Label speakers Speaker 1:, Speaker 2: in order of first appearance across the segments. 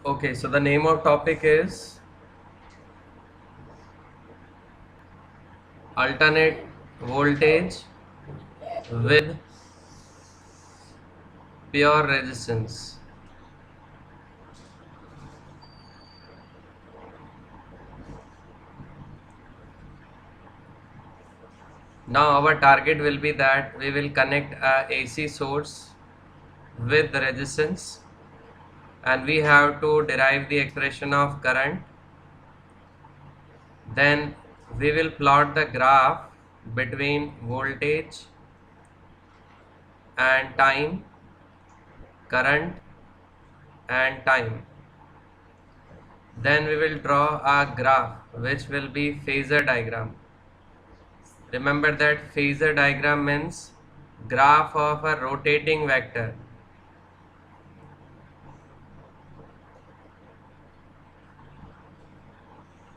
Speaker 1: Okay, so the name of topic is alternate voltage with pure resistance. Now our target will be that we will connect a AC source with the resistance, and we have to derive the expression of current. Then we will plot the graph between voltage and time, current and time. Then we will draw a graph which will be phasor diagram. Remember that phasor diagram means graph of a rotating vector.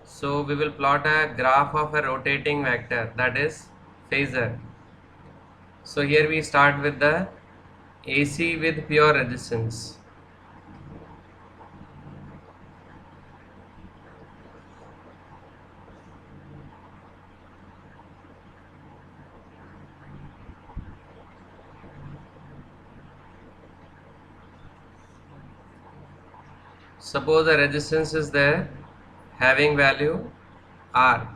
Speaker 1: So we will plot a graph of a rotating vector, that is phasor. So here we start with the AC with pure resistance. Suppose a resistance is there having value R,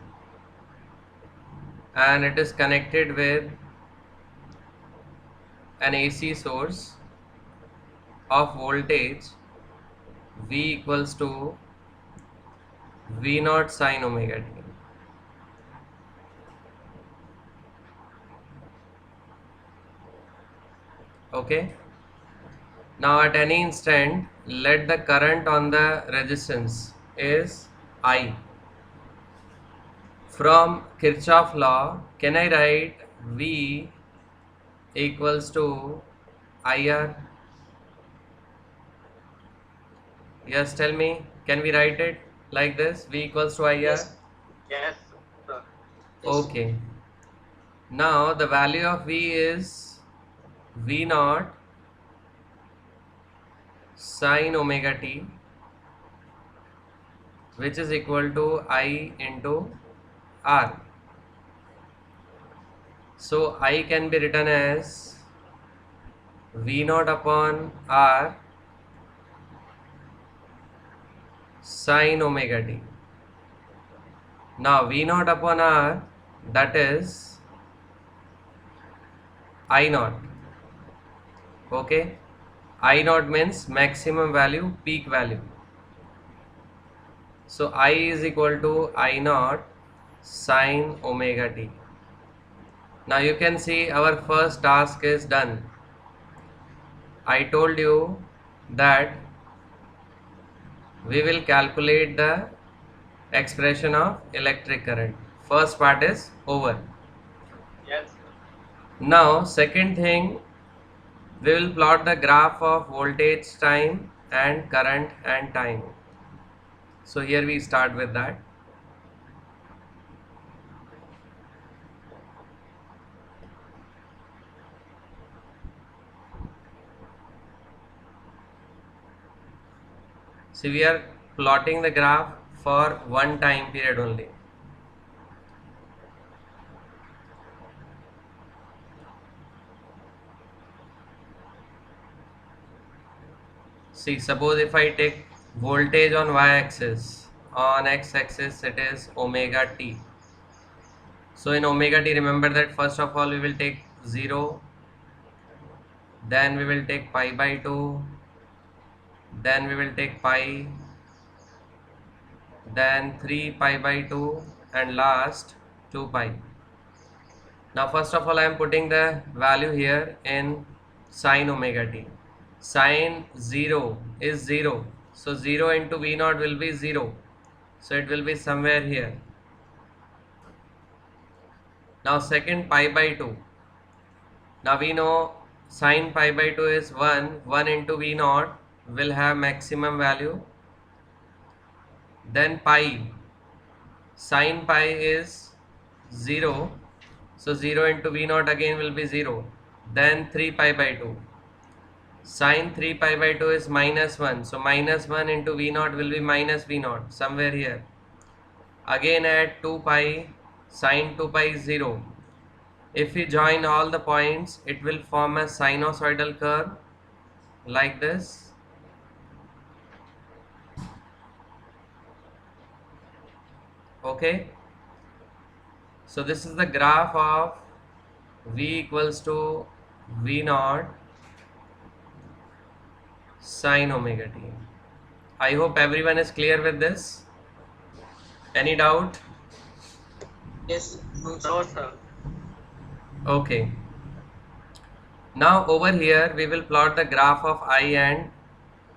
Speaker 1: and it is connected with an AC source of voltage V equals to V naught sine omega t. Okay. Now at any instant, let the current on the resistance is I. From Kirchhoff law, can I write V equals to IR? Yes, tell me, can we write it like this? V equals to IR?
Speaker 2: Yes, yes, sir. Yes.
Speaker 1: Okay. Now the value of V is V naught sine omega t, which is equal to I into R. So I can be written as V naught upon R sine omega t. Now V naught upon R, that is I naught. Okay, I naught means maximum value, peak value. So I is equal to I naught sine omega t. Now you can see our first task is done. I told you that we will calculate the expression of electric current. First part is over.
Speaker 2: Yes.
Speaker 1: Now second thing, we will plot the graph of voltage time and current and time. So here we start with that. See, we are plotting the graph for one time period only. See, suppose if I take voltage on y-axis, on x-axis it is omega t. So in omega t, remember that first of all we will take 0, then we will take pi by 2, then we will take pi, then 3 pi by 2, and last 2 pi. Now first of all I am putting the value here in sine omega t. Sine 0 is 0, so 0 into V naught will be 0, so it will be somewhere here. Now second pi by 2. Now we know sine pi by 2 is 1. 1 into V naught will have maximum value. Then pi. Sine pi is 0. So 0 into V naught again will be 0. Then 3 pi by 2. Sine 3 pi by 2 is minus 1. So minus 1 into V naught will be minus V naught somewhere here. Again at 2 pi, sine 2 pi is 0. If we join all the points, it will form a sinusoidal curve like this. Okay. So this is the graph of V equals to V naught sine omega t. I hope everyone is clear with this. Any doubt?
Speaker 3: Yes. No,
Speaker 2: No, sir.
Speaker 1: Okay. Now over here we will plot the graph of I and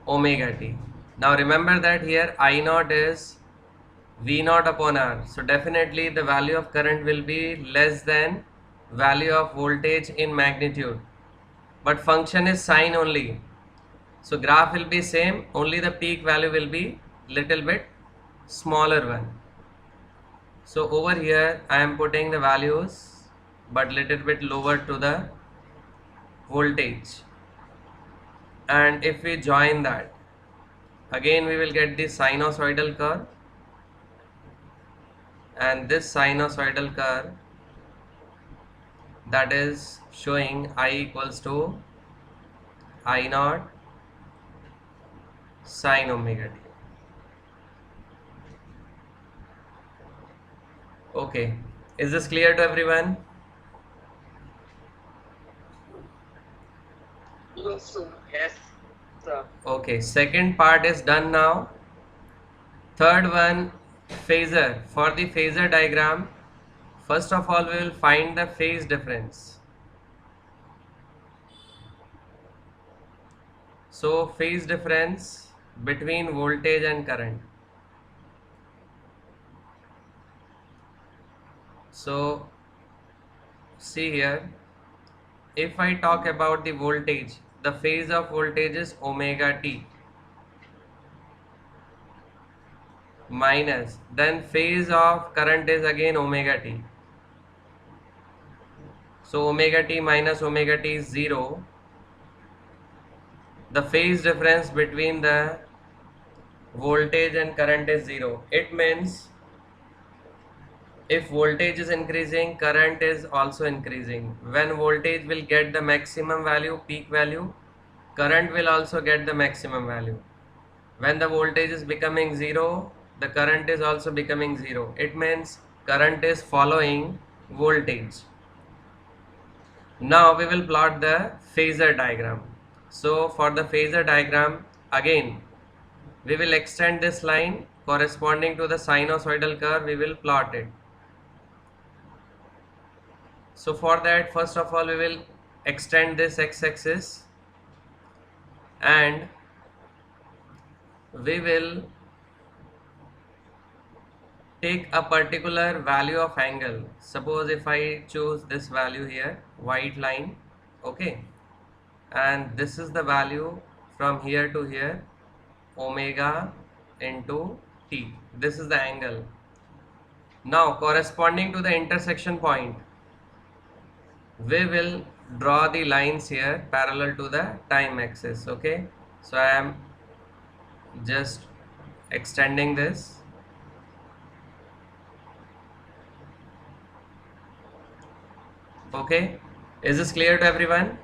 Speaker 1: omega t. Now remember that here I naught is V naught upon R. So definitely the value of current will be less than value of voltage in magnitude. But function is sine only. So graph will be same, only the peak value will be little bit smaller one. So over here I am putting the values but little bit lower to the voltage. And if we join that, again we will get the sinusoidal curve, and this sinusoidal curve that is showing I equals to I naught sine omega t. Okay, is this clear to everyone?
Speaker 3: yes, sir.
Speaker 2: Yes, sir.
Speaker 1: Okay, second part is done now. Third one, phasor. For the phasor diagram, first of all we will find the phase difference. So phase difference between voltage and current. So see here, if I talk about the voltage, the phase of voltage is omega t minus, then phase of current is again omega t. So omega t minus omega t is 0. The phase difference between the voltage and current is 0. It means if voltage is increasing, current is also increasing. When voltage will get the maximum value, peak value, current will also get the maximum value. When the voltage is becoming 0, the current is also becoming 0. It means current is following voltage. Now we will plot the phasor diagram. So for the phasor diagram, again we will extend this line corresponding to the sinusoidal curve. We will plot it. So for that, first of all we will extend this x-axis and we will take a particular value of angle. Suppose if I choose this value here, white line, okay, and this is the value from here to here, omega into t. This is the angle. Now corresponding to the intersection point, we will draw the lines here parallel to the time axis. Okay, so I am just extending this. Okay, is this clear to everyone?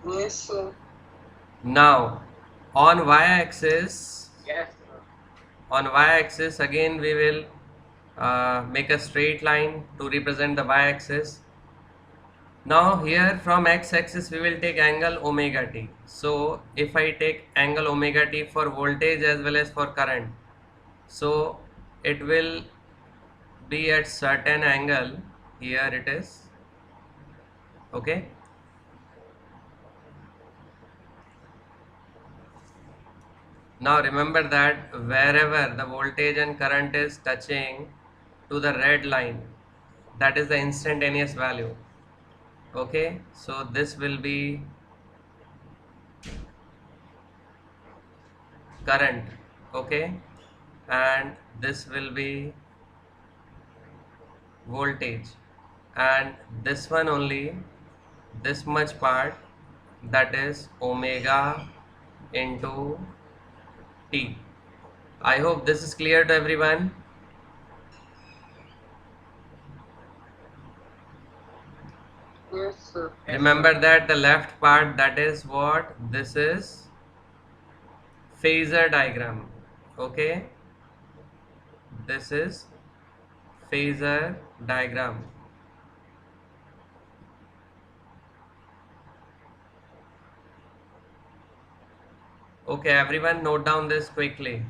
Speaker 3: Yes, sir.
Speaker 1: Now on y-axis,
Speaker 2: Yes, sir.
Speaker 1: on y-axis again we will make a straight line to represent the y-axis. Now here from x-axis we will take angle omega t. So if I take angle omega t for voltage as well as for current, so it will be at certain angle. Here it is. Okay. Now remember that wherever the voltage and current is touching to the red line, that is the instantaneous value. Okay, so this will be current, okay, and this will be voltage, and this one only this much part, that is omega into t. I hope this is clear to everyone.
Speaker 3: Yes, sir.
Speaker 1: Remember that the left part, that is what this is, phasor diagram. Okay, this is phasor diagram. Okay, everyone note down this quickly.